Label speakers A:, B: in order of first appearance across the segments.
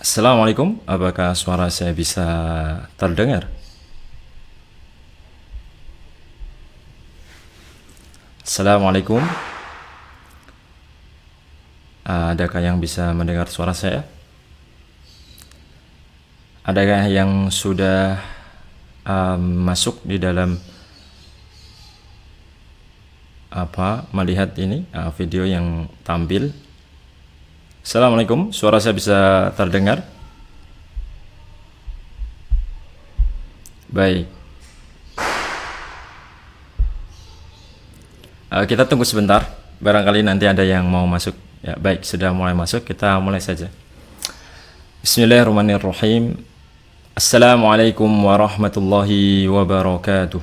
A: Assalamualaikum, apakah suara saya bisa terdengar? Assalamualaikum, adakah yang bisa mendengar suara saya? Adakah yang sudah masuk di dalam melihat ini video yang tampil? Assalamualaikum, suara saya bisa terdengar? Baik. Kita tunggu sebentar, barangkali nanti ada yang mau masuk. Ya, baik, sudah mulai masuk, kita mulai saja. Bismillahirrahmanirrahim. Assalamualaikum warahmatullahi wabarakatuh.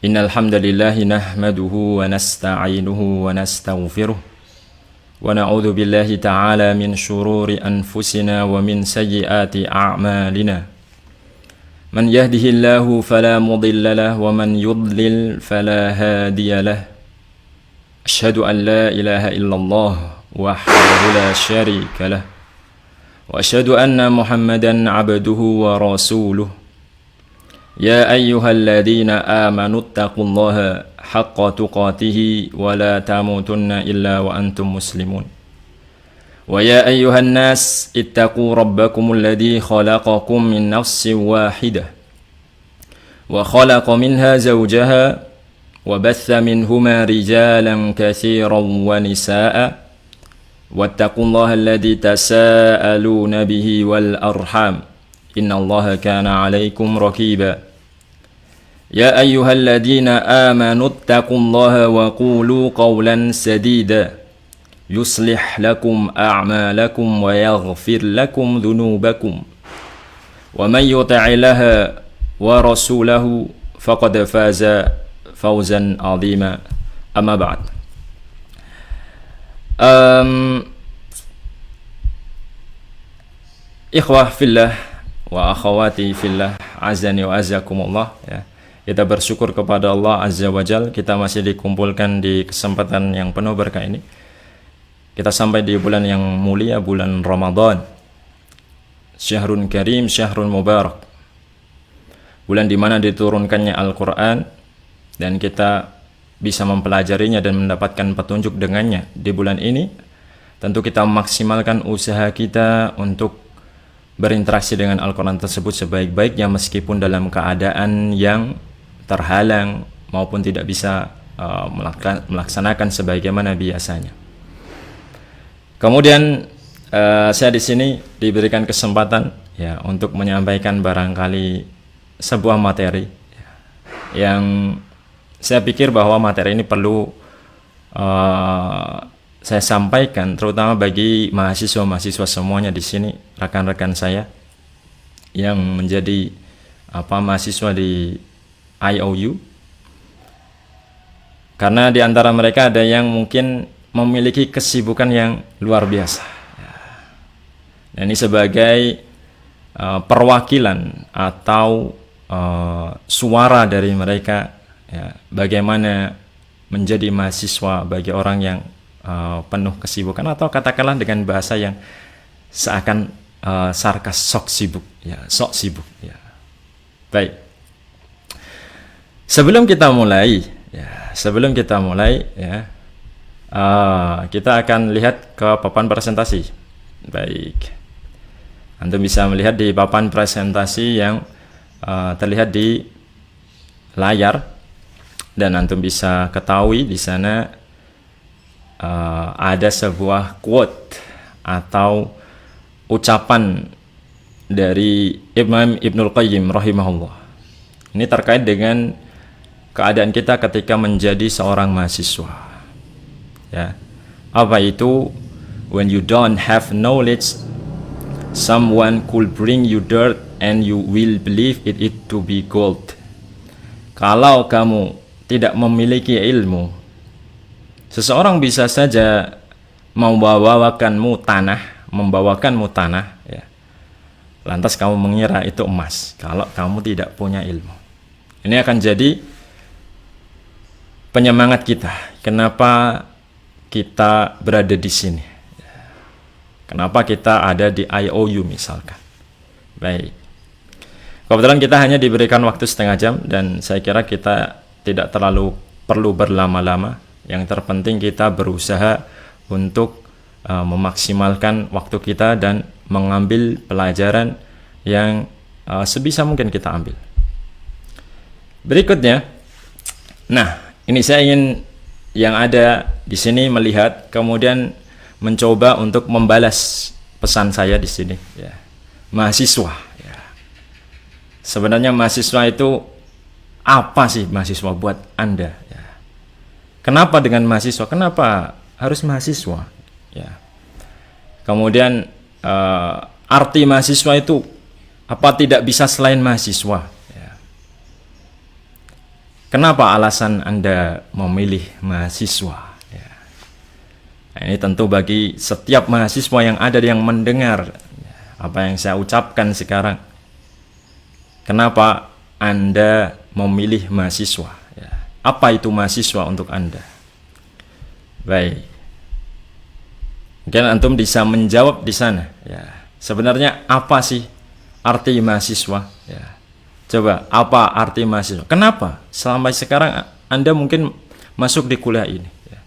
A: Innal hamdalillah nahmaduhu wa nasta'inuhu wa nastaghfiruh wa na'udzu billahi ta'ala min shururi anfusina wa min sayyiati a'malina. Man yahdihillahu fala mudilla lahu wa man yudlil fala hadiya lahu. Asyhadu an la ilaha illallah wahdahu la syarika lahu wa asyhadu anna Muhammadan 'abduhu wa rasuluh. Ya ayyuhalladzina amanu taqullaha haqqa tuqatih wa la tamutunna illa wa antum muslimun. Wa ya ayyuhan nas ittaqu rabbakumul ladzi khalaqakum min nafsin wahidah wa khalaqa minha zawjaha wa batha minhuma rijalan katsiran wa nisaa'a wattaqullaha alladzi tasaaluna bihi wal arham innallaha kana 'alaikum raqiba. Ya ayyuhalladzina amanu taqullaha wa qulu qawlan sadida yuslih lakum a'malakum wa yaghfir lakum dhunubakum wa man yuti'illaha wa rasulahu faqad faza fawzan 'azima. Amma ba'd. Ikhwah fillah wa akhawati fillah, azani wa azakumullah, ya. Kita bersyukur kepada Allah Azza wa Jal, kita masih dikumpulkan di kesempatan yang penuh berkah ini. Kita sampai di bulan yang mulia, bulan Ramadan. Syahrun Karim, Syahrun Mubarak. Bulan di mana diturunkannya Al-Quran dan kita bisa mempelajarinya dan mendapatkan petunjuk dengannya di bulan ini. Tentu kita memaksimalkan usaha kita untuk berinteraksi dengan Al-Quran tersebut sebaik-baiknya meskipun dalam keadaan yang terhalang maupun tidak bisa melaksanakan sebagaimana biasanya. Kemudian saya di sini diberikan kesempatan ya untuk menyampaikan barangkali sebuah materi yang saya pikir bahwa materi ini perlu saya sampaikan terutama bagi mahasiswa-mahasiswa semuanya di sini, rekan-rekan saya yang menjadi mahasiswa di IOU, karena di antara mereka ada yang mungkin memiliki kesibukan yang luar biasa. Dan ini sebagai perwakilan atau suara dari mereka, ya, bagaimana menjadi mahasiswa bagi orang yang penuh kesibukan, atau katakanlah dengan bahasa yang seakan sarkas, sok sibuk, ya, sok sibuk, ya. Baik. Sebelum kita mulai, ya, kita akan lihat ke papan presentasi. Baik. Antum bisa melihat di papan presentasi yang terlihat di layar, dan antum bisa ketahui di sana ada sebuah quote atau ucapan dari Imam Ibnul Qayyim rahimahullah. Ini terkait dengan keadaan kita ketika menjadi seorang mahasiswa. Ya. Apa itu? When you don't have knowledge, someone could bring you dirt and you will believe it to be gold. Kalau kamu tidak memiliki ilmu, seseorang bisa saja membawakanmu tanah, ya. Lantas kamu mengira itu emas kalau kamu tidak punya ilmu. Ini akan jadi penyemangat kita. Kenapa kita berada di sini? Kenapa kita ada di IOU misalkan. Baik. Kebetulan kita hanya diberikan waktu setengah jam dan saya kira kita tidak terlalu perlu berlama-lama. Yang terpenting kita berusaha untuk memaksimalkan waktu kita dan mengambil pelajaran yang sebisa mungkin kita ambil. Berikutnya, nah ini saya ingin yang ada di sini melihat, kemudian mencoba untuk membalas pesan saya di sini. Ya. Mahasiswa. Ya. Sebenarnya mahasiswa itu apa sih mahasiswa buat Anda? Ya. Kenapa dengan mahasiswa? Kenapa harus mahasiswa? Ya. Kemudian arti mahasiswa itu apa tidak bisa selain mahasiswa? Ya. Kenapa alasan Anda memilih mahasiswa? Ya. Nah, ini tentu bagi setiap mahasiswa yang ada yang mendengar apa yang saya ucapkan sekarang. Kenapa Anda memilih mahasiswa? Ya. Apa itu mahasiswa untuk Anda? Baik. Mungkin antum bisa menjawab di sana. Ya. Sebenarnya apa sih arti mahasiswa? Ya. Coba, apa arti mahasiswa? Kenapa sampai sekarang Anda mungkin masuk di kuliah ini? Ya.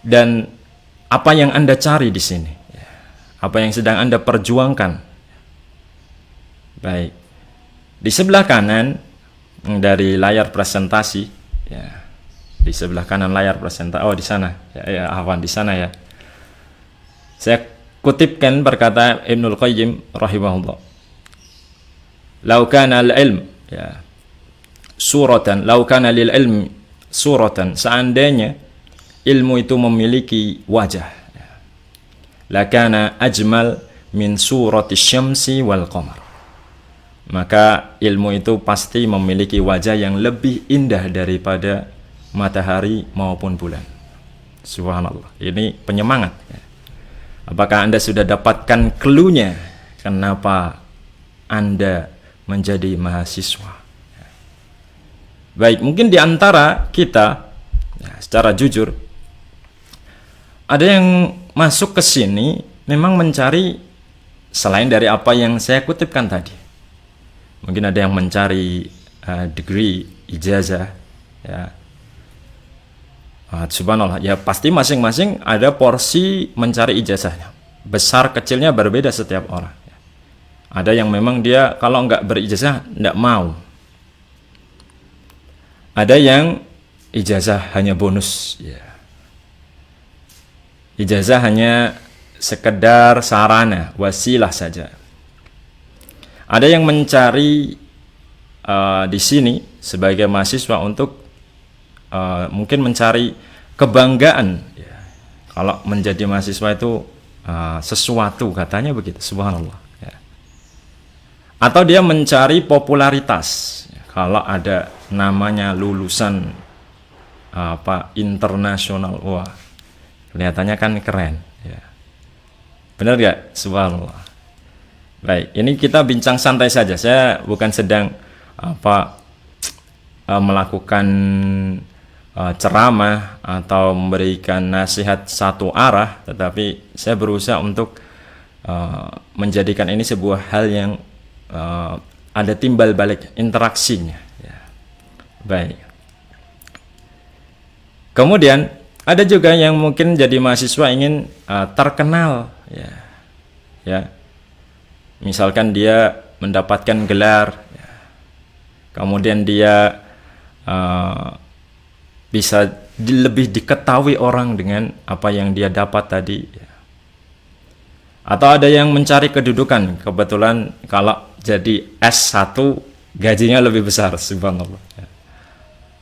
A: Dan apa yang Anda cari di sini? Ya. Apa yang sedang Anda perjuangkan? Baik. Di sebelah kanan dari layar presentasi, ya. Di sebelah kanan layar presentasi. Oh, di sana. Ya, Afwan, di sana ya. Saya kutipkan perkataan Ibnul Qayyim rahimahullah. Lau kana al-ilm, ya, suratan, lau kana lil ilm suratan, seandainya ilmu itu memiliki wajah, ya, lakana ajmal min surati syamsi wal qamar. Maka ilmu itu pasti memiliki wajah yang lebih indah daripada matahari maupun bulan. Subhanallah. Ini penyemangat. Apakah Anda sudah dapatkan clue-nya kenapa Anda menjadi mahasiswa? Baik, mungkin di antara kita, ya, secara jujur, ada yang masuk ke sini memang mencari selain dari apa yang saya kutipkan tadi. Mungkin ada yang mencari degree, ijazah, ya. Subhanallah, ya pasti masing-masing ada porsi mencari ijazahnya. Besar kecilnya berbeda setiap orang. Ada yang memang dia kalau nggak berijazah nggak mau. Ada yang ijazah hanya bonus. Ya. Ijazah hanya sekedar sarana, wasilah saja. Ada yang mencari di sini sebagai mahasiswa untuk mungkin mencari kebanggaan, ya. Kalau menjadi mahasiswa itu sesuatu, katanya begitu, subhanallah, ya. Atau dia mencari popularitas, ya. Kalau ada namanya lulusan internasional, wah kelihatannya kan keren, ya. Benar gak? Subhanallah. Baik, ini kita bincang santai saja. Saya bukan sedang melakukan ceramah atau memberikan nasihat satu arah, tetapi saya berusaha untuk menjadikan ini sebuah hal yang ada timbal balik interaksinya, ya. Baik. Kemudian ada juga yang mungkin jadi mahasiswa ingin terkenal, ya, ya. Misalkan dia mendapatkan gelar, ya. Kemudian dia bisa lebih diketahui orang dengan apa yang dia dapat tadi, ya. Atau ada yang mencari kedudukan, kebetulan kalau jadi S1 gajinya lebih besar, subhanallah, ya.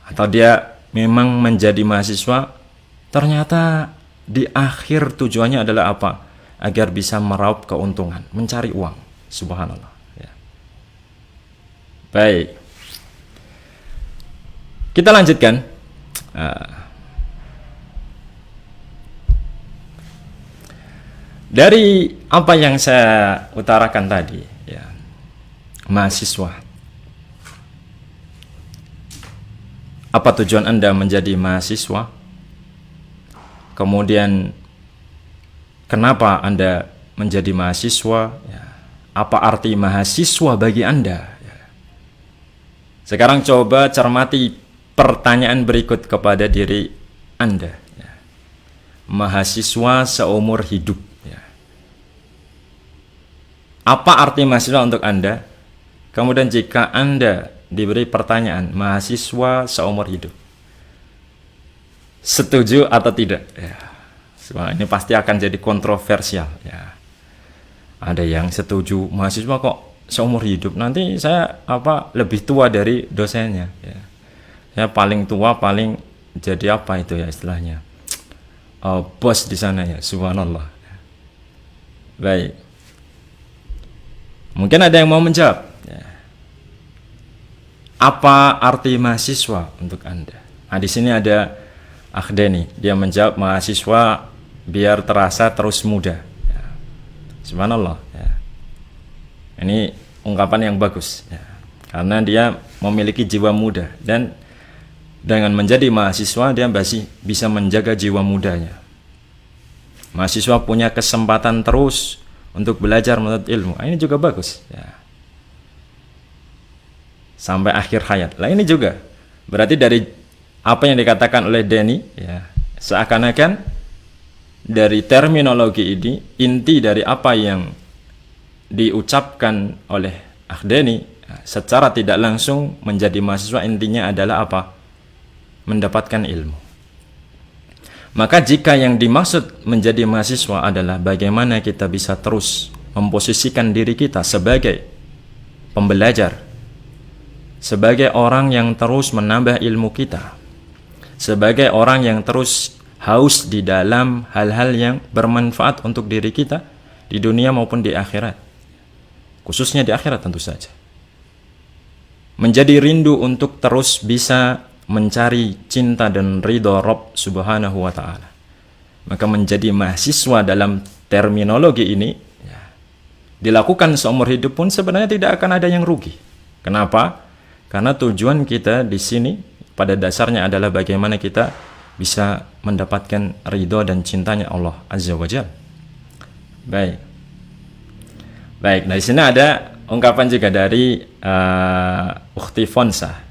A: Atau dia memang menjadi mahasiswa, ternyata di akhir tujuannya adalah apa? Agar bisa meraup keuntungan, mencari uang, subhanallah, ya. Baik, kita lanjutkan. Dari apa yang saya utarakan tadi, ya, mahasiswa, apa tujuan Anda menjadi mahasiswa? Kemudian kenapa Anda menjadi mahasiswa? Ya. Apa arti mahasiswa bagi Anda? Ya. Sekarang coba cermati pertanyaan berikut kepada diri Anda. Ya. Mahasiswa seumur hidup. Ya. Apa arti mahasiswa untuk Anda? Kemudian jika Anda diberi pertanyaan mahasiswa seumur hidup, setuju atau tidak? Ya. Ini pasti akan jadi kontroversial. Ya. Ada yang setuju mahasiswa kok seumur hidup, nanti saya lebih tua dari dosennya. Ya. Saya paling tua, paling jadi apa itu ya istilahnya, bos di sana ya, subhanallah. Baik, mungkin ada yang mau menjawab. Ya. Apa arti mahasiswa untuk Anda? Nah, di sini ada Akhdeni, dia menjawab mahasiswa biar terasa terus muda. Ya. Subhanallah. Ya. Ini ungkapan yang bagus. Ya. Karena dia memiliki jiwa muda, dan dengan menjadi mahasiswa dia masih bisa menjaga jiwa mudanya. Mahasiswa punya kesempatan terus untuk belajar menuntut ilmu. Ini juga bagus. Ya. Sampai akhir hayat. Lah ini juga berarti dari apa yang dikatakan oleh Denny, ya, seakan-akan dari terminologi ini, inti dari apa yang diucapkan oleh Akhdeni secara tidak langsung menjadi mahasiswa, intinya adalah apa? Mendapatkan ilmu. Maka jika yang dimaksud menjadi mahasiswa adalah bagaimana kita bisa terus memposisikan diri kita sebagai pembelajar, sebagai orang yang terus menambah ilmu kita, sebagai orang yang terus haus di dalam hal-hal yang bermanfaat untuk diri kita di dunia maupun di akhirat, khususnya di akhirat tentu saja. Menjadi rindu untuk terus bisa mencari cinta dan ridho Rabb subhanahu wa ta'ala. Maka menjadi mahasiswa dalam terminologi ini ya, dilakukan seumur hidup pun sebenarnya tidak akan ada yang rugi. Kenapa? Karena tujuan kita di sini pada dasarnya adalah bagaimana kita bisa mendapatkan ridho dan cintanya Allah Azza wa Jalla. Baik. Nah di sini ada ungkapan juga dari Ukhti Fonsa.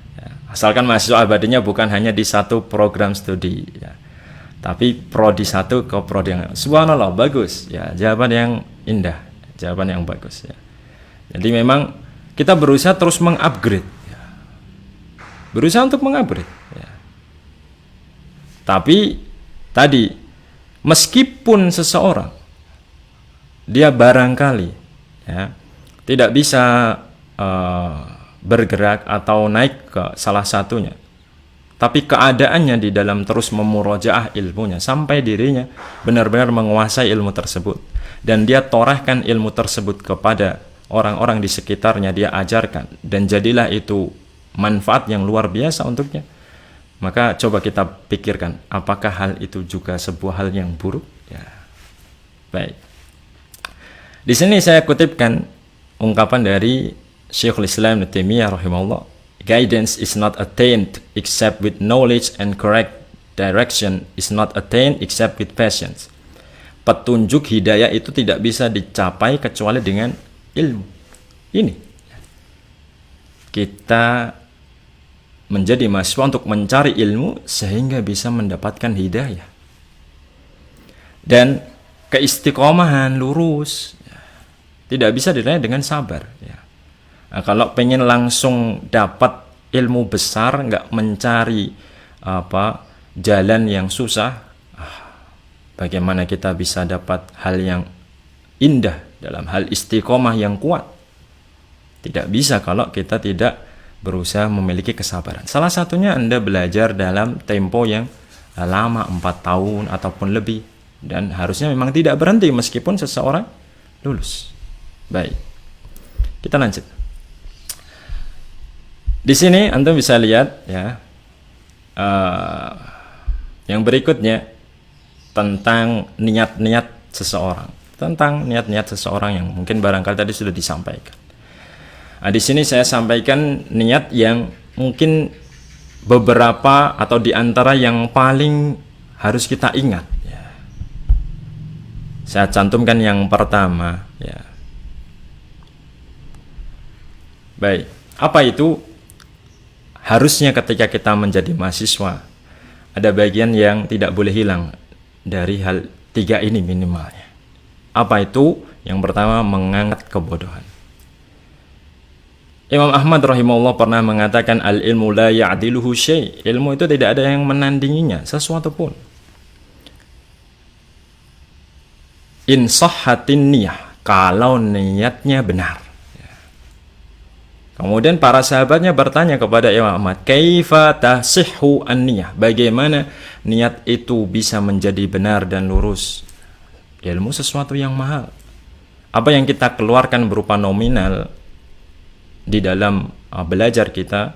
A: Asalkan mahasiswa abadinya bukan hanya di satu program studi, ya, tapi prodi satu ke prodi yang, subhanallah, bagus. Ya, jawaban yang indah, jawaban yang bagus. Ya. Jadi memang kita berusaha terus mengupgrade, ya. Berusaha untuk mengupgrade. Ya. Tapi tadi, meskipun seseorang dia barangkali ya, tidak bisa bergerak atau naik ke salah satunya, tapi keadaannya di dalam terus memurojaah ilmunya sampai dirinya benar-benar menguasai ilmu tersebut, dan dia torehkan ilmu tersebut kepada orang-orang di sekitarnya, dia ajarkan, dan jadilah itu manfaat yang luar biasa untuknya. Maka coba kita pikirkan, apakah hal itu juga sebuah hal yang buruk? Ya. Baik. Di sini saya kutipkan ungkapan dari Syekhul Islam Ibnu Taimiyah rahimahullah, guidance is not attained except with knowledge, and correct direction is not attained except with patience. Petunjuk hidayah itu tidak bisa dicapai kecuali dengan ilmu. Ini kita menjadi mahasiswa untuk mencari ilmu sehingga bisa mendapatkan hidayah dan keistiqomahan lurus, ya, tidak bisa diraih dengan sabar, ya. Nah, kalau pengen langsung dapat ilmu besar, nggak mencari jalan yang susah, bagaimana kita bisa dapat hal yang indah dalam hal istiqomah yang kuat? Tidak bisa kalau kita tidak berusaha memiliki kesabaran. Salah satunya Anda belajar dalam tempo yang lama, 4 tahun ataupun lebih, dan harusnya memang tidak berhenti meskipun seseorang lulus. Baik, kita lanjut. Di sini Anda bisa lihat ya, yang berikutnya tentang niat-niat seseorang, yang mungkin barangkali tadi sudah disampaikan. Nah, di sini saya sampaikan niat yang mungkin beberapa atau di antara yang paling harus kita ingat. Ya. Saya cantumkan yang pertama, ya. Baik, apa itu? Harusnya ketika kita menjadi mahasiswa, ada bagian yang tidak boleh hilang dari hal tiga ini minimalnya. Apa itu? Yang pertama, mengangkat kebodohan. Imam Ahmad rahimahullah pernah mengatakan, al-ilmu la ya'diluhu syai'. Ilmu itu tidak ada yang menandinginya, sesuatu pun. In sahhatin niyah, kalau niatnya benar. Kemudian para sahabatnya bertanya kepada Imam Ahmad, kaifa tasihhu an-niyah? Bagaimana niat itu bisa menjadi benar dan lurus? Ilmu sesuatu yang mahal. Apa yang kita keluarkan berupa nominal di dalam belajar kita,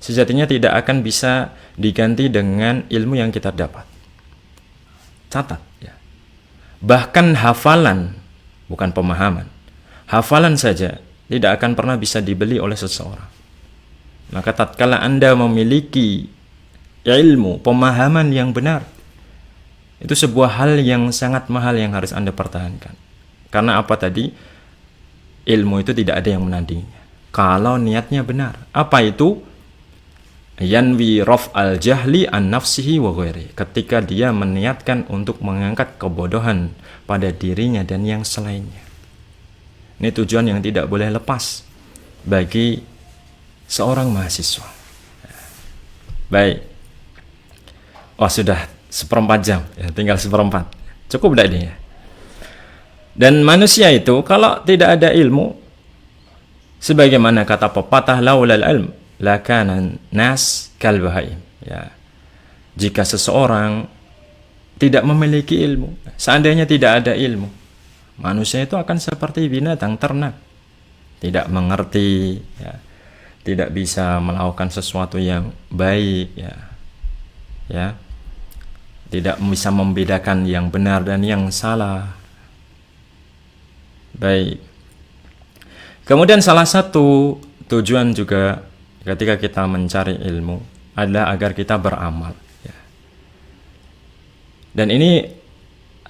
A: sejatinya tidak akan bisa diganti dengan ilmu yang kita dapat. Catat, ya. Bahkan hafalan, bukan pemahaman, hafalan saja tidak akan pernah bisa dibeli oleh seseorang. Maka tatkala Anda memiliki ilmu, pemahaman yang benar, itu sebuah hal yang sangat mahal yang harus Anda pertahankan. Karena apa tadi? Ilmu itu tidak ada yang menandinginya kalau niatnya benar. Apa itu? Yanwi raf'al jahli an nafsihi wa ghairi. Ketika dia meniatkan untuk mengangkat kebodohan pada dirinya dan yang selainnya. Ini tujuan yang tidak boleh lepas bagi seorang mahasiswa. Baik. Oh, sudah 1/4 jam, ya, tinggal 1/4. Cukup tidak ini ya? Dan manusia itu kalau tidak ada ilmu, sebagaimana kata pepatah, laulal ilm lakana nas kal bahaim, ya. Jika seseorang tidak memiliki ilmu, seandainya tidak ada ilmu, manusia itu akan seperti binatang ternak, tidak mengerti, ya, tidak bisa melakukan sesuatu yang baik, ya, tidak bisa membedakan yang benar dan yang salah. Baik. Kemudian salah satu tujuan juga ketika kita mencari ilmu adalah agar kita beramal, ya. Dan ini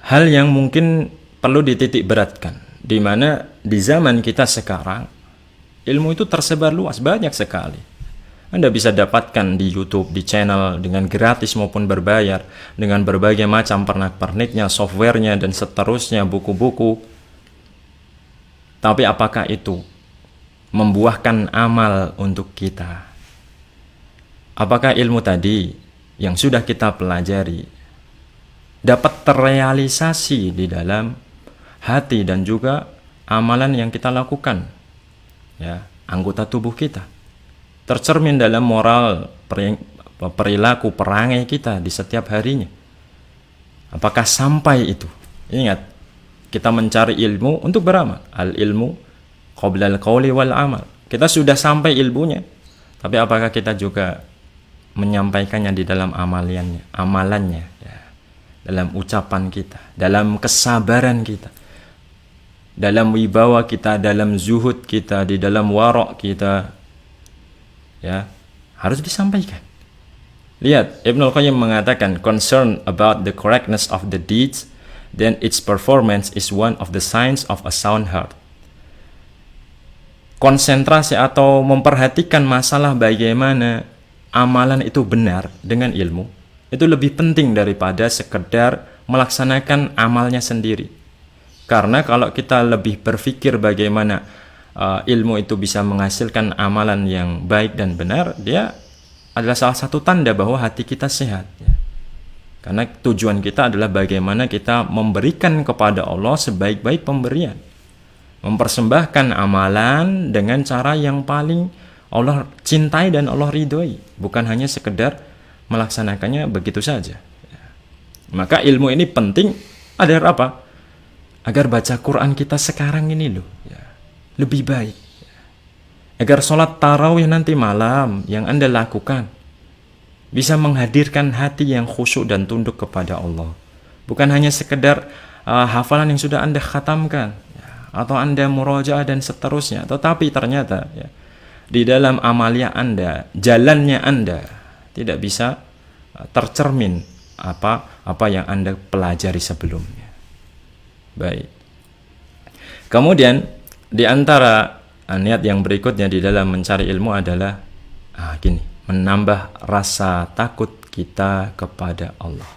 A: hal yang mungkin perlu dititik beratkan, di mana di zaman kita sekarang ilmu itu tersebar luas, banyak sekali. Anda bisa dapatkan di YouTube, di channel dengan gratis maupun berbayar, dengan berbagai macam pernak-perniknya, softwarenya dan seterusnya, buku-buku. Tapi apakah itu membuahkan amal untuk kita? Apakah ilmu tadi yang sudah kita pelajari dapat terrealisasi di dalam hati dan juga amalan yang kita lakukan, ya, anggota tubuh kita, tercermin dalam moral, perilaku, perangai kita di setiap harinya? Apakah sampai itu? Ingat, kita mencari ilmu untuk beramal. Al ilmu qoblal qawli wal amal. Kita sudah sampai ilmunya, tapi apakah kita juga menyampaikannya di dalam amalannya, ya, dalam ucapan kita, dalam kesabaran kita, dalam wibawa kita, dalam zuhud kita, di dalam warok kita, ya, harus disampaikan. Lihat, Ibnul Qayyim mengatakan, concern about the correctness of the deeds, then its performance is one of the signs of a sound heart. Konsentrasi atau memperhatikan masalah bagaimana amalan itu benar dengan ilmu, itu lebih penting daripada sekedar melaksanakan amalnya sendiri. Karena kalau kita lebih berpikir bagaimana ilmu itu bisa menghasilkan amalan yang baik dan benar, dia adalah salah satu tanda bahwa hati kita sehat, ya. Karena tujuan kita adalah bagaimana kita memberikan kepada Allah sebaik-baik pemberian, mempersembahkan amalan dengan cara yang paling Allah cintai dan Allah ridhoi, bukan hanya sekedar melaksanakannya begitu saja. Maka ilmu ini penting agar apa? Agar baca Quran kita sekarang ini loh, ya, lebih baik. Agar sholat tarawih nanti malam yang Anda lakukan bisa menghadirkan hati yang khusyuk dan tunduk kepada Allah. Bukan hanya sekedar hafalan yang sudah Anda khatamkan, ya, atau Anda murojaah dan seterusnya, tetapi ternyata, ya, di dalam amalia Anda, jalannya Anda tidak bisa tercermin apa yang Anda pelajari sebelumnya. Baik. Kemudian di antara niat yang berikutnya di dalam mencari ilmu adalah gini, menambah rasa takut kita kepada Allah.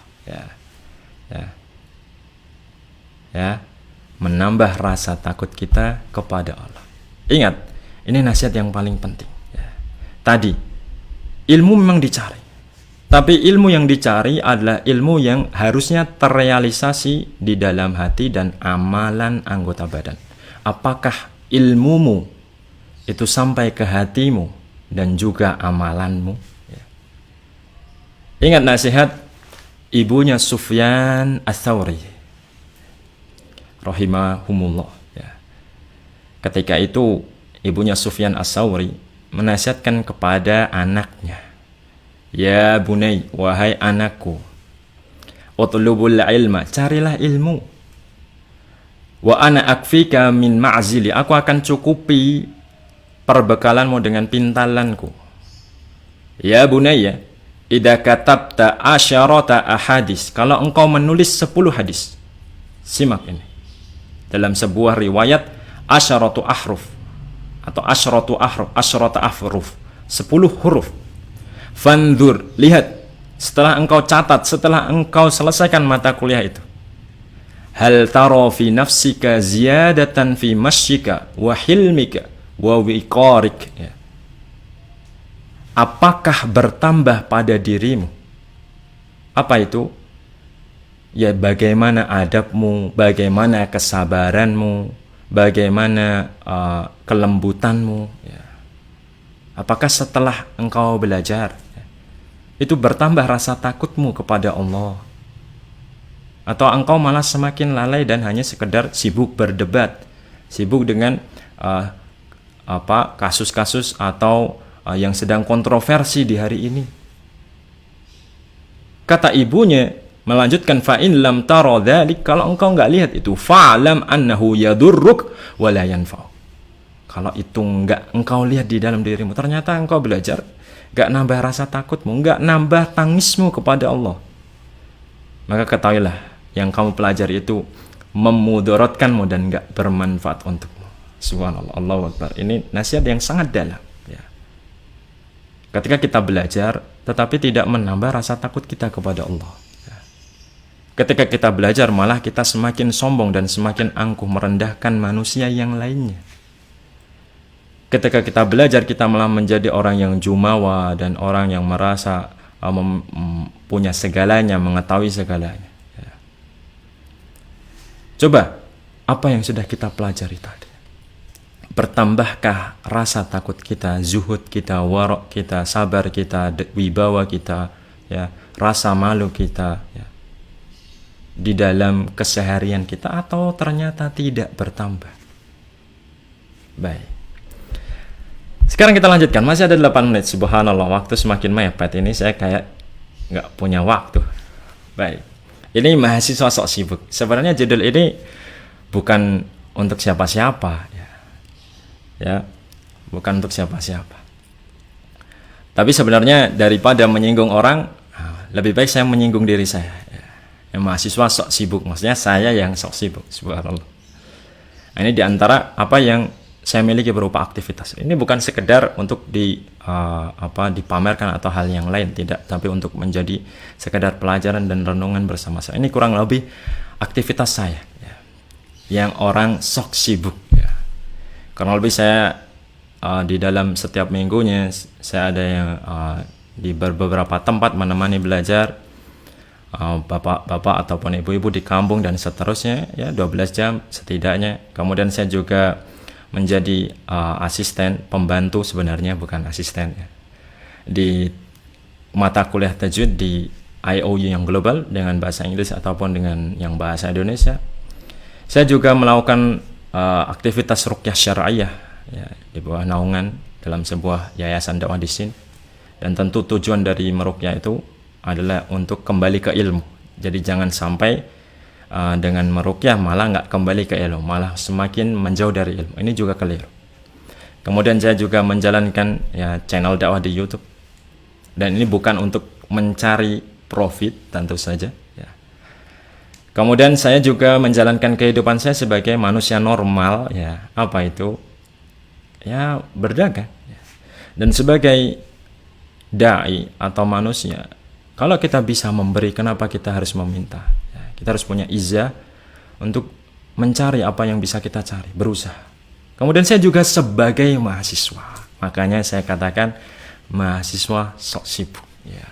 A: Menambah rasa takut kita kepada Allah. Ingat, ini nasihat yang paling penting. Tadi, ilmu memang dicari. Tapi ilmu yang dicari adalah ilmu yang harusnya terrealisasi di dalam hati dan amalan anggota badan. Apakah ilmumu itu sampai ke hatimu dan juga amalanmu? Ingat nasihat ibunya Sufyan Ats-Tsauri rahimahumullah. Ketika itu ibunya Sufyan Ats-Tsauri menasihatkan kepada anaknya, ya bunai, wahai anakku, utlubul ilma, carilah ilmu. Wa ana akfika min ma'zili, aku akan cukupi perbekalanmu dengan pintalanku. Ya bunayya, idza katabta asyarata ahadis, kalau engkau menulis 10 hadis. Simak ini. Dalam sebuah riwayat asyaratu ahruf atau asyrata ahruf, 10 huruf. Fanzur, lihat, setelah engkau catat, setelah engkau selesaikan mata kuliah itu, hal taro fi nafsika ziyadatan fi masyika wa hilmika wa wiqarik, apakah bertambah pada dirimu? Apa itu? Ya, bagaimana adabmu, bagaimana kesabaranmu, bagaimana kelembutanmu, apakah setelah engkau belajar itu bertambah rasa takutmu kepada Allah, atau engkau malah semakin lalai dan hanya sekedar sibuk berdebat, sibuk dengan kasus-kasus atau yang sedang kontroversi di hari ini? Kata ibunya melanjutkan, fa in lam tara dzalik, kalau engkau enggak lihat itu, fa'lam annahu yadurruk wa la yanfa'u. Kalau itu enggak engkau lihat di dalam dirimu, ternyata engkau belajar enggak nambah rasa takutmu, enggak nambah tangismu kepada Allah, maka ketahuilah yang kamu pelajari itu memudaratkanmu dan enggak bermanfaat untukmu. Subhanallah, Allahu Akbar. Ini nasihat yang sangat dalam. Ketika kita belajar tetapi tidak menambah rasa takut kita kepada Allah, ketika kita belajar malah kita semakin sombong dan semakin angkuh merendahkan manusia yang lainnya. Ketika kita belajar kita malah menjadi orang yang jumawa dan orang yang merasa punya segalanya, mengetahui segalanya. Coba, apa yang sudah kita pelajari tadi? Bertambahkah rasa takut kita, zuhud kita, warok kita, sabar kita, wibawa kita, rasa malu kita, di dalam keseharian kita, atau ternyata tidak bertambah? Baik. Sekarang kita lanjutkan, masih ada 8 menit. Subhanallah, waktu semakin mepet ini, saya kayak nggak punya waktu. Baik. Ini mahasiswa sok sibuk. Sebenarnya judul ini bukan untuk siapa-siapa, bukan untuk siapa-siapa. Tapi sebenarnya daripada menyinggung orang, lebih baik saya menyinggung diri saya. Mahasiswa sok sibuk, maksudnya saya yang sok sibuk. Subhanallah. Nah, ini diantara apa yang saya miliki berupa aktivitas. Ini bukan sekedar untuk dipamerkan atau hal yang lain, tidak, tapi untuk menjadi sekedar pelajaran dan renungan bersama saya. Ini kurang lebih aktivitas saya, yang orang sok sibuk. Kurang lebih saya di dalam setiap minggunya saya ada yang di beberapa tempat menemani belajar bapak-bapak ataupun ibu-ibu di kampung dan seterusnya, 12 jam setidaknya. Kemudian saya juga menjadi asisten, pembantu sebenarnya, bukan asisten, di mata kuliah tajwid di IOU yang global dengan bahasa Inggris ataupun dengan yang bahasa Indonesia. Saya juga melakukan aktivitas ruqyah syar'iyah, di bawah naungan dalam sebuah yayasan dakwah di sini. Dan tentu tujuan dari meruqyah itu adalah untuk kembali ke ilmu. Jadi jangan sampai dengan meruqyah malah nggak kembali ke ilmu, malah semakin menjauh dari ilmu. Ini juga keliru. Kemudian saya juga menjalankan channel dakwah di YouTube. Dan ini bukan untuk mencari profit, tentu saja. Kemudian saya juga menjalankan kehidupan saya sebagai manusia normal, ya. Apa itu? Ya, berdagang. Dan sebagai dai atau manusia, kalau kita bisa memberi, kenapa kita harus meminta? Ya, kita harus punya izah untuk mencari apa yang bisa kita cari, berusaha. Kemudian saya juga sebagai mahasiswa, makanya saya katakan mahasiswa sok sibuk. Ya.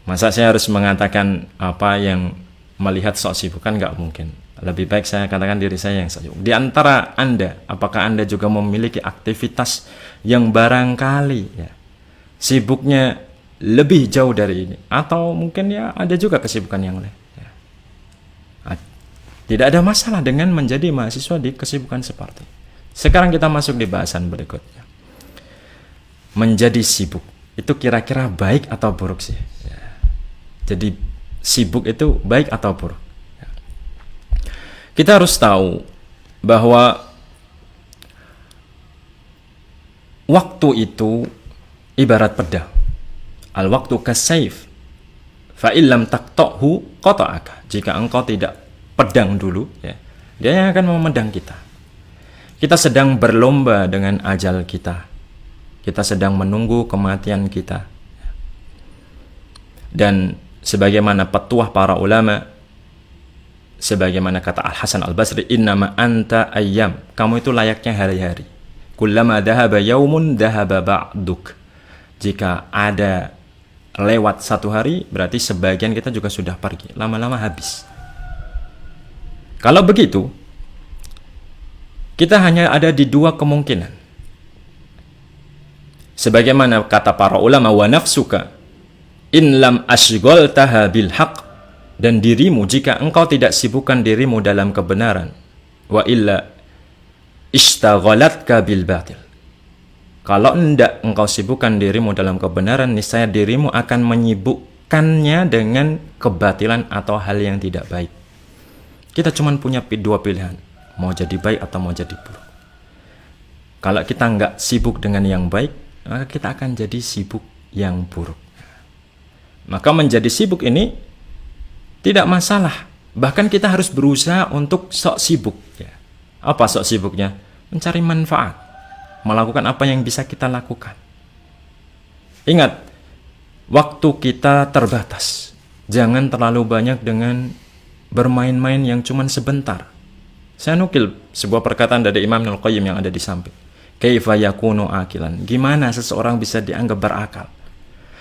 A: Masa saya harus mengatakan apa yang melihat sok sibuk, kan nggak mungkin. Lebih baik saya katakan diri saya yang sok sibuk. Di antara Anda, apakah Anda juga memiliki aktivitas yang barangkali ya, sibuknya lebih jauh dari ini? Atau mungkin ya ada juga kesibukan yang lain. Ya. Tidak ada masalah dengan menjadi mahasiswa di kesibukan seperti. Sekarang kita masuk di bahasan berikutnya. Menjadi sibuk, itu kira-kira baik atau buruk sih? Ya. Jadi sibuk itu baik atau buruk? Ya. Kita harus tahu bahwa waktu itu ibarat pedang. Al-waktu kasayf. Fa illam taqta'hu qata'aka. Jika engkau tidak pedang dulu, ya, dia yang akan memedang kita. Kita sedang berlomba dengan ajal kita. Kita sedang menunggu kematian kita. Dan sebagaimana petuah para ulama, sebagaimana kata Al-Hasan Al-Basri, innama anta ayyam. Kamu itu layaknya hari-hari. Kullama dhahaba yaumun dhahaba ba'duk. Jika ada lewat satu hari, berarti sebagian kita juga sudah pergi. Lama-lama habis. Kalau begitu, kita hanya ada di dua kemungkinan. Sebagaimana kata para ulama, wa nafsuka in lam ashghaltaha bil haqq, dan dirimu jika engkau tidak sibukkan dirimu dalam kebenaran, wa illa ishtaghalatka bil batil. Kalau hendak engkau sibukkan dirimu dalam kebenaran, niscaya dirimu akan menyibukkannya dengan kebatilan atau hal yang tidak baik. Kita cuma punya dua pilihan, mau jadi baik atau mau jadi buruk. Kalau kita nggak sibuk dengan yang baik, maka kita akan jadi sibuk yang buruk. Maka menjadi sibuk ini tidak masalah. Bahkan kita harus berusaha untuk sok sibuk. Ya. Apa sok sibuknya? Mencari manfaat. Melakukan apa yang bisa kita lakukan. Ingat, waktu kita terbatas. Jangan terlalu banyak dengan bermain-main yang cuma sebentar. Saya nukil sebuah perkataan dari Imam Ibnul Qayyim yang ada di samping. Kaifa yakunu akilan? Gimana seseorang bisa dianggap berakal?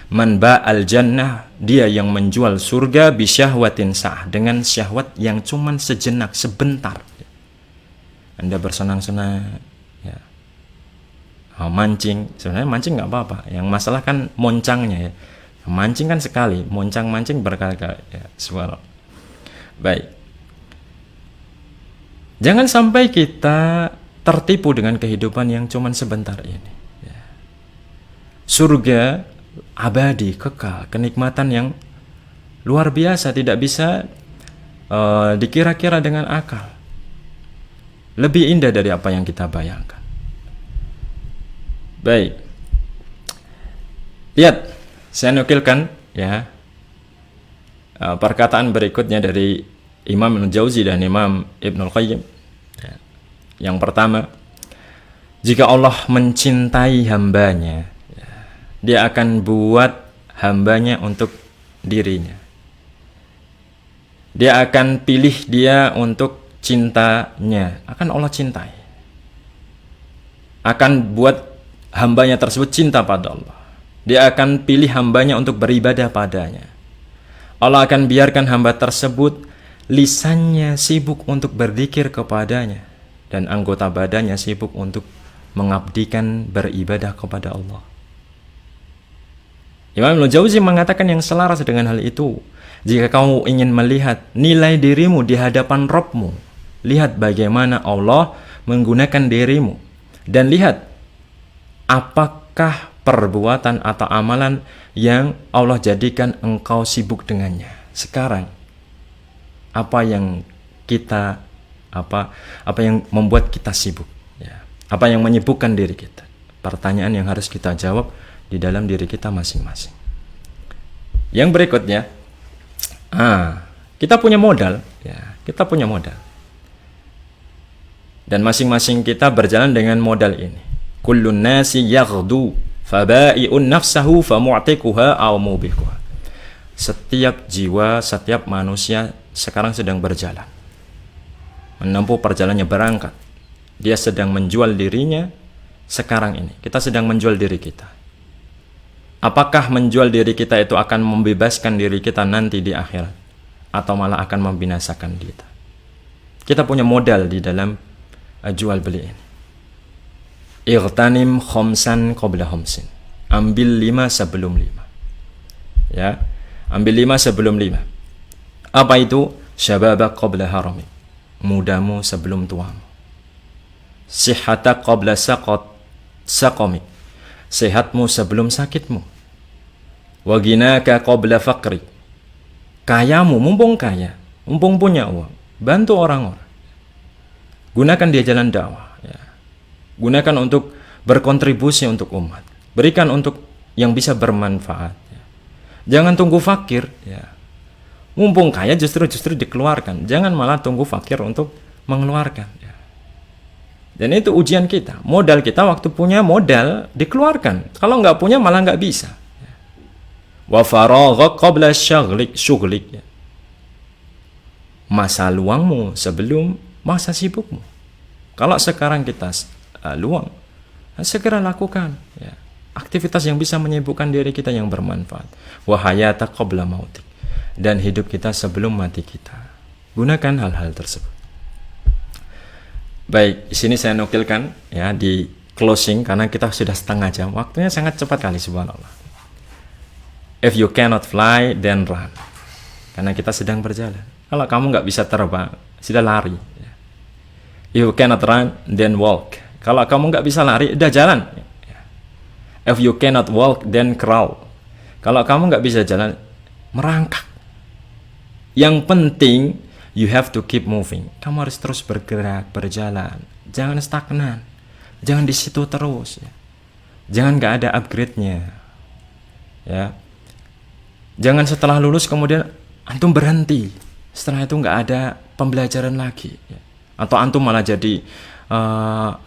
A: Man ba'al jannah, dia yang menjual surga bisyahwatin sa'ah, dengan syahwat yang cuma sejenak, sebentar. Anda bersenang-senang, ya. Mancing, sebenarnya mancing nggak apa-apa. Yang masalah kan moncangnya, ya. Mancing kan sekali, moncang-mancing berkali-kali. Ya, subhanallah. Baik. Jangan sampai kita tertipu dengan kehidupan yang cuma sebentar ini. Ya. Surga abadi, kekal, kenikmatan yang luar biasa, tidak bisa dikira-kira dengan akal. Lebih indah dari apa yang kita bayangkan. Baik. Lihat, saya nukilkan ya perkataan berikutnya dari Imam Ibnul Jauzi dan Imam Ibnul Qayyim. Ya. Yang pertama, jika Allah mencintai hambanya, ya, dia akan buat hambanya untuk dirinya. Dia akan pilih dia untuk cintanya, akan Allah cintai. Akan buat hambanya tersebut cinta pada Allah. Dia akan pilih hambanya untuk beribadah padanya. Allah akan biarkan hamba tersebut lisannya sibuk untuk berzikir kepadanya, dan anggota badannya sibuk untuk mengabdikan beribadah kepada Allah. Imam Ibnul Jauzi mengatakan yang selaras dengan hal itu, jika kamu ingin melihat nilai dirimu di hadapan Rabbmu, lihat bagaimana Allah menggunakan dirimu, dan lihat apakah perbuatan atau amalan yang Allah jadikan engkau sibuk dengannya. Sekarang apa yang membuat kita sibuk, ya. Apa yang menyibukkan diri kita? Pertanyaan yang harus kita jawab di dalam diri kita masing-masing. Yang berikutnya, Kita punya modal, ya, kita punya modal. Dan masing-masing kita berjalan dengan modal ini. Kullun nasi yaghdu fabai'un nafsahu famu'tiquha aw mubiquha. Setiap jiwa, setiap manusia sekarang sedang berjalan, menempuh perjalanannya, berangkat. Dia sedang menjual dirinya sekarang ini. Kita sedang menjual diri kita. Apakah menjual diri kita itu akan membebaskan diri kita nanti di akhirat, atau malah akan membinasakan kita? Kita punya modal di dalam jual beli ini. Ightanim khomsan qabla khomsin. Ambil 5 sebelum 5. Ya, ambil 5 sebelum 5. Apa itu? Syababak qabla harami. Mudamu sebelum tuamu. Sihatak qabla saqami. Sehatmu sebelum sakitmu. Wa ghinaka qabla faqri. Kayamu, mumpung kaya, mumpung punya uang, bantu orang-orang. Gunakan dia jalan dakwah, ya. Gunakan untuk berkontribusi untuk umat. Berikan untuk yang bisa bermanfaat, ya. Jangan tunggu fakir, ya. Mumpung kaya justru dikeluarkan. Jangan malah tunggu fakir untuk mengeluarkan, ya. Dan itu ujian kita. Modal kita waktu punya modal dikeluarkan. Kalau nggak punya malah nggak bisa. Wa faragha qabla syughlik, ya. Masa luangmu sebelum masa sibukmu. Kalau sekarang kita luang, segera lakukan, ya, aktivitas yang bisa menyibukkan diri kita yang bermanfaat. Wa hayata qabla mautik. Dan hidup kita sebelum mati kita. Gunakan hal-hal tersebut. Baik, di sini saya nukilkan, ya, di closing karena kita sudah setengah jam. Waktunya sangat cepat kali, subhanallah. If you cannot fly, then run. Karena kita sedang berjalan. Kalau kamu nggak bisa terbang, sudah lari. If you cannot run, then walk. Kalau kamu nggak bisa lari, udah jalan. If you cannot walk, then crawl. Kalau kamu nggak bisa jalan, merangkak. Yang penting, you have to keep moving. Kamu harus terus bergerak, berjalan. Jangan stagnan. Jangan di situ terus. Ya. Jangan nggak ada upgrade-nya. Ya. Jangan setelah lulus kemudian antum berhenti. Setelah itu nggak ada pembelajaran lagi. Ya. Atau antum malah jadi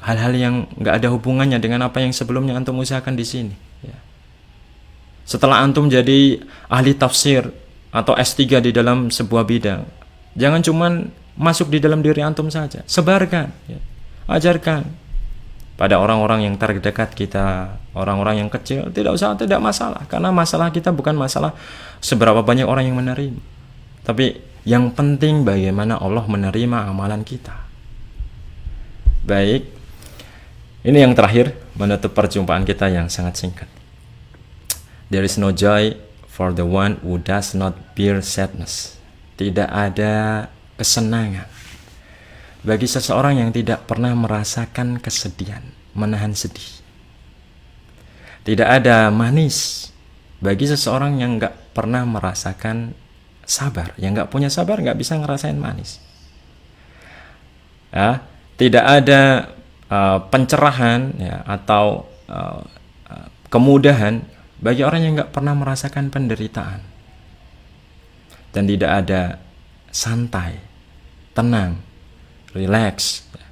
A: hal-hal yang nggak ada hubungannya dengan apa yang sebelumnya antum usahakan di sini. Ya. Setelah antum jadi ahli tafsir atau S3 di dalam sebuah bidang, jangan cuman masuk di dalam diri antum saja, sebarkan, ya. Ajarkan pada orang-orang yang terdekat kita, orang-orang yang kecil. Tidak masalah, karena masalah kita bukan masalah seberapa banyak orang yang menerima, tapi yang penting bagaimana Allah menerima amalan kita. Baik, ini yang terakhir menutup perjumpaan kita yang sangat singkat. There is no joy for the one who does not bear sadness. Tidak ada kesenangan bagi seseorang yang tidak pernah merasakan kesedihan, menahan sedih. Tidak ada manis bagi seseorang yang nggak pernah merasakan sabar. Yang nggak punya sabar nggak bisa ngerasain manis. Ya, tidak ada pencerahan, ya, atau kemudahan bagi orang yang nggak pernah merasakan penderitaan. Dan tidak ada santai, tenang, relax, ya,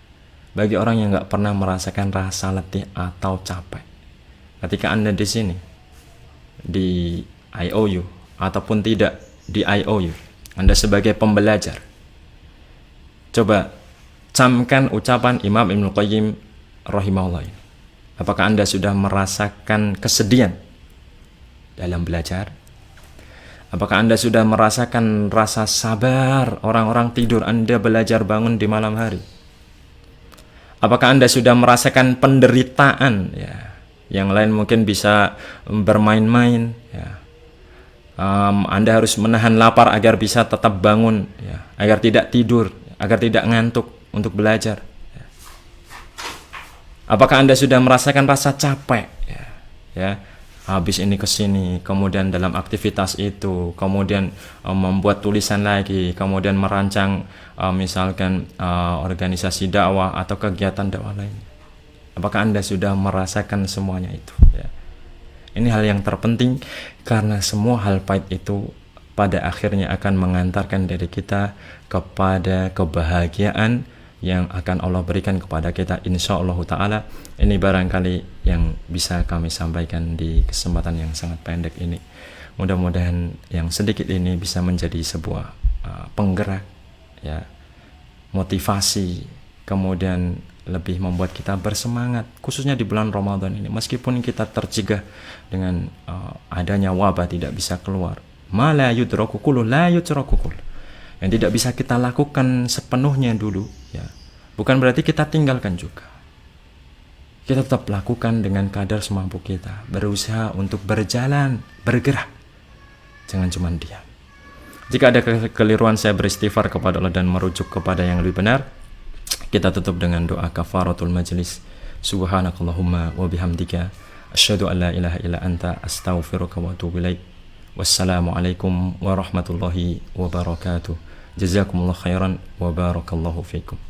A: bagi orang yang nggak pernah merasakan rasa letih atau capek. Ketika Anda di sini, di IOU, ataupun tidak di IOU, Anda sebagai pembelajar, coba camkan ucapan Imam Ibnu Qayyim rahimahullah ini. Apakah Anda sudah merasakan kesedihan dalam belajar? Apakah Anda sudah merasakan rasa sabar orang-orang tidur, Anda belajar bangun di malam hari? Apakah Anda sudah merasakan penderitaan, ya? Yang lain mungkin bisa bermain-main, ya. Anda harus menahan lapar agar bisa tetap bangun, ya, agar tidak tidur, agar tidak ngantuk untuk belajar. Ya. Apakah Anda sudah merasakan rasa capek, ya, habis ini ke sini, kemudian dalam aktivitas itu, kemudian membuat tulisan lagi, kemudian merancang misalkan organisasi dakwah atau kegiatan dakwah lainnya? Apakah Anda sudah merasakan semuanya itu, ya? Ini hal yang terpenting, karena semua hal pahit itu pada akhirnya akan mengantarkan diri kita kepada kebahagiaan yang akan Allah berikan kepada kita insyaallah ta'ala. Ini barangkali yang bisa kami sampaikan di kesempatan yang sangat pendek ini. Mudah-mudahan yang sedikit ini bisa menjadi sebuah penggerak, ya, motivasi, kemudian lebih membuat kita bersemangat, khususnya di bulan Ramadan ini. Meskipun kita tercegah dengan adanya wabah, tidak bisa keluar, ma la yudraku kullu la yutraku kullu, yang tidak bisa kita lakukan sepenuhnya dulu, ya, bukan berarti kita tinggalkan juga. Kita tetap lakukan dengan kadar semampu kita, berusaha untuk berjalan, bergerak, jangan cuma diam. Jika ada kekeliruan, saya beristighfar kepada Allah dan merujuk kepada yang lebih benar. Kita tutup dengan doa kafaratul majlis. Subhanakallahumma wa bihamdika asyhadu an la ilaha illa anta astaghfiruka wa atubu ilaik. Wassalamualaikum warahmatullahi wabarakatuh. Jazakumullah khairan wa barakallahu fikum.